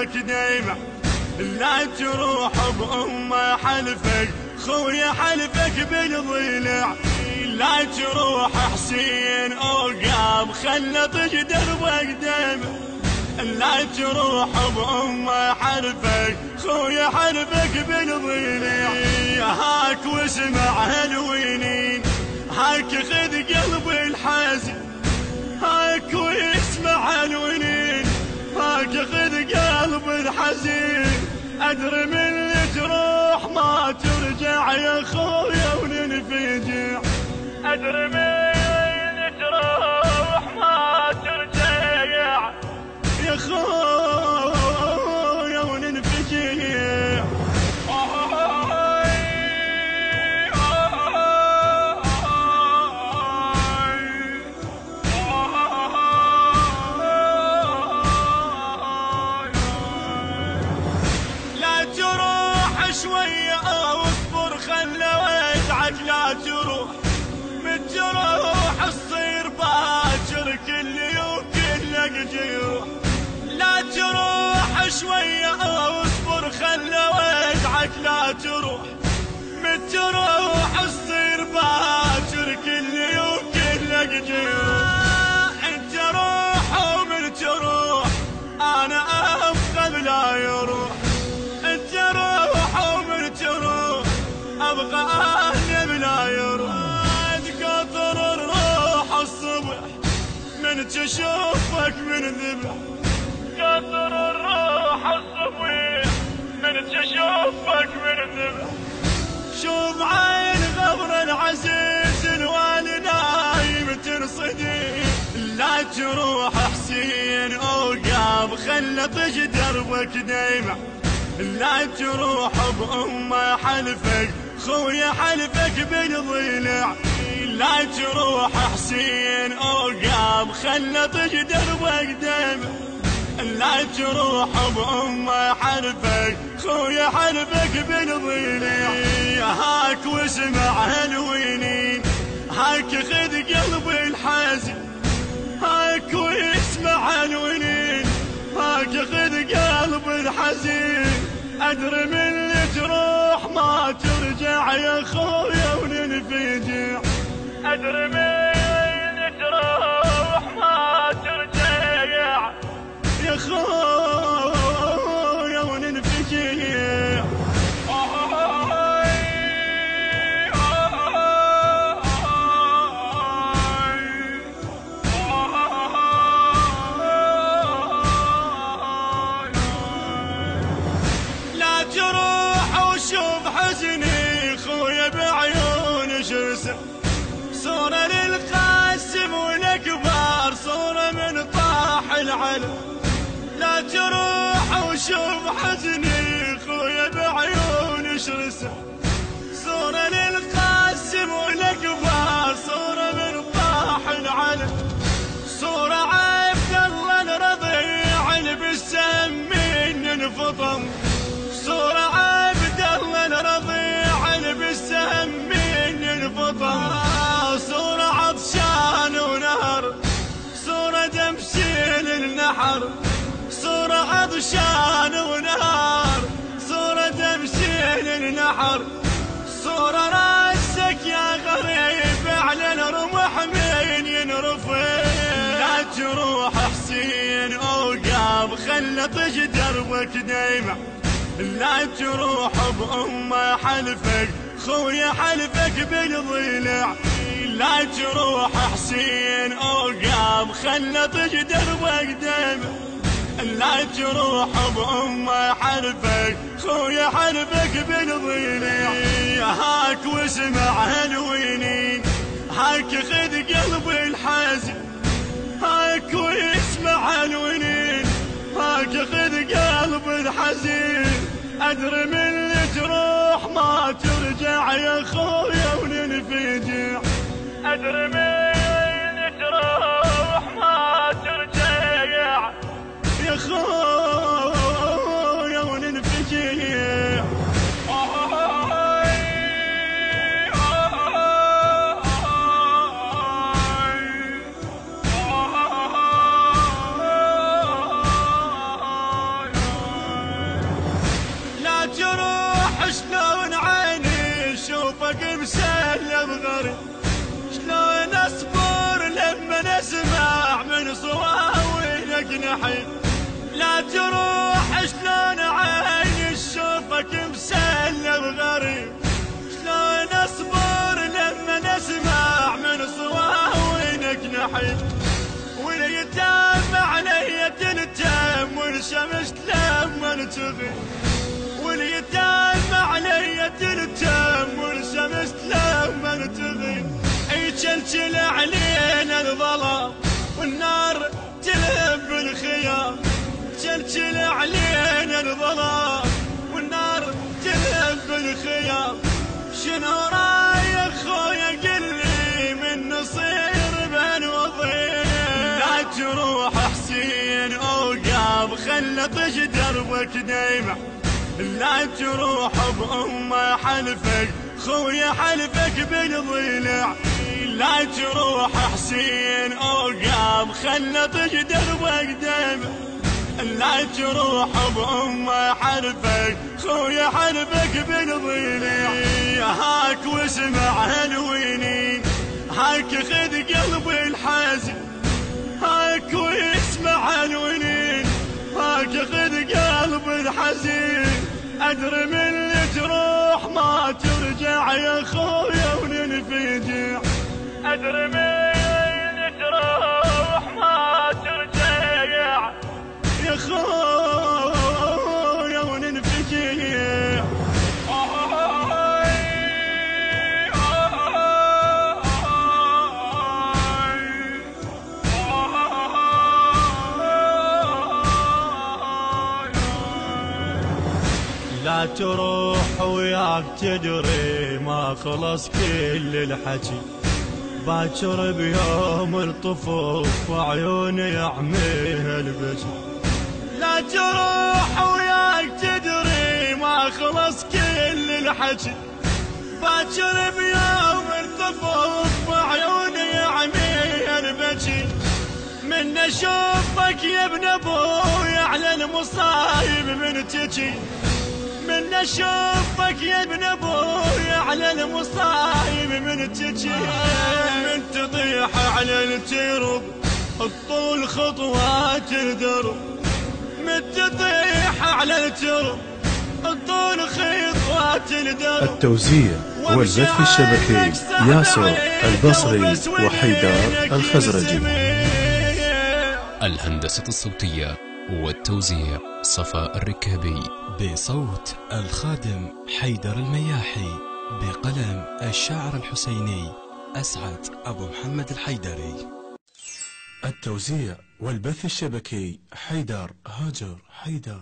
دربك دايما، لا تروح بأمه حلفك خويا حلفك بالضلع، لا تروح حسين أوقاب خلطك دربك دايما، لا تروح بأمه حلفك خويا حلفك بالضلع. هاك واسمع هالوينين، هاك خذ قلبي الحزن، هاك واسمع هالوينين، هاك خذ قلبي الحزين. أدري من اللي تروح ما ترجع يا خويا وننفجع، أدري من اللي تروح ما ترجع يا خويا وننفجع. شوية واصبر خلى وجعك لا تروح، من تروح تصير باكر كل يوم كلك جروح. لا تروح شوية واصبر خلى وجعك لا تروح، من تروح تصير باكر كل يوم كلك جروح. انت روح ومن تروح انا ابقى بلا يروح، انت روح ومن تروح ابقى اهلي بلا يروح. تقطر الروح الصبح من تشوفك من ذبح، تقطر الروح الصبح من تشوفك من ذبح. شوف عين غبر العزيز الوالي نايم تنصدي، لا تروح حسين اوقاب خلطك دربك دايما، لا تروح بأمه حلفك خويا حلفك بالضلع، لا تروح حسين أوقاب خلطك دربك دايما، لا تروح بأمه حلفك خويا حلفك بالضلع. هاك واسمع هالوينين، هاك خذ قلبي الحزن، هاك واسمع هالوينين، هاك خذ قلبي الحزين. أدري من اللي تروح ما ترجع يا خويا وننفجع، أدري من اللي تروح ما ترجع يا خويا وننفجع. شوف حزني خويا بعيون شرسه، صورة للقاسم والكبار صورة من طاح العلم. لا تروح وشوف حزني خويا بعيون شرسه، صورة للقاسم والكبار صورة من طاح العلم. صورة عبد الله الرضيع بالسم انفطم، صورة عبد الله الرضيع بالسم انفطم. صورة عطشان ونهر، صورة دمشيل النحر، صورة عطشان ونهر، صورة دمشيل النحر. صورة راسك يا غريب على الرمح من ينرفع، لا تروح حسين اوقاب خلطك دربك دايما، لا تروح بأمه حلفك خويا حلفك بالضلع، لا تروح حسين أوقاب خلطك دربك دايما، لا تروح بأمه حلفك خويا حلفك بالضلع. هاك واسمع هالوينين، هاك خذ قلبي الحزن، هاك واسمع هالوينين، هاك خذ قلبي الحزين. أدري من اللي تروح ما ترجع يا خويا وننفجع، أدري من اللي تروح ما ترجع يا خويا وننفجع. شلون عيني شوفك مسلم غريب، شلون اصبر لما نسمع من صواوينك نحيب. لا تروح شلون عيني شوفك مسلم غريب، شلون اصبر لما نسمع من صواوينك نحيب. واليتام علي تلتم والشمس لما تغيب، واليتام علي تلتم والشمس لما تغيب. يجلجل علينا الظلام والنار تلب الخيام، جلجل علينا الظلام والنار تلب الخيام. شنو رايك خويا قل لي من نصير بين وضيع؟ لا تروح حسين اوقاب خلى طش دربك دايمة، لا تروح بأمه حلفك خويا حلفك بالضلع. لا تروح حسين اوقاب خلى طش دربك دايمة، لا تروح بأمه حلفك خويا حلفك بالضلع. هاك واسمع هالوينين، هاك خذ قلبي الحزين، هاك واسمع هالوينين، هاك خذ قلبي الحزين. أدري من اللي تروح ما ترجع يا خويا وننفجع، أدري من اللي تروح ما ترجع يا خويا وننفجع. لا تروح وياك تدري ما خلص كل الحكي، باكر بيوم الطفوف وعيوني يعميها البكي. لا تروح وياك تدري ما خلص كل الحكي، باكر بيوم الطفوف وعيوني يعميها البكي. من اشوفك يا ابن ابوي على المصايب من تجي، من اشوفك يا ابن ابوي على المصايب من تجي. من تطيح على الترب الطول خطوات الدرب، من تطيح على الترب الطول خطوات الدرب. التوزيع والبث الشبكي ياسر البصري وحيدار الخزرجي. الهندسة الصوتية والتوزيع صفاء الركابي، بصوت الخادم حيدر المياحي، بقلم الشاعر الحسيني أسعد أبو محمد الحيدري. التوزيع والبث الشبكي حيدر هاجر حيدر.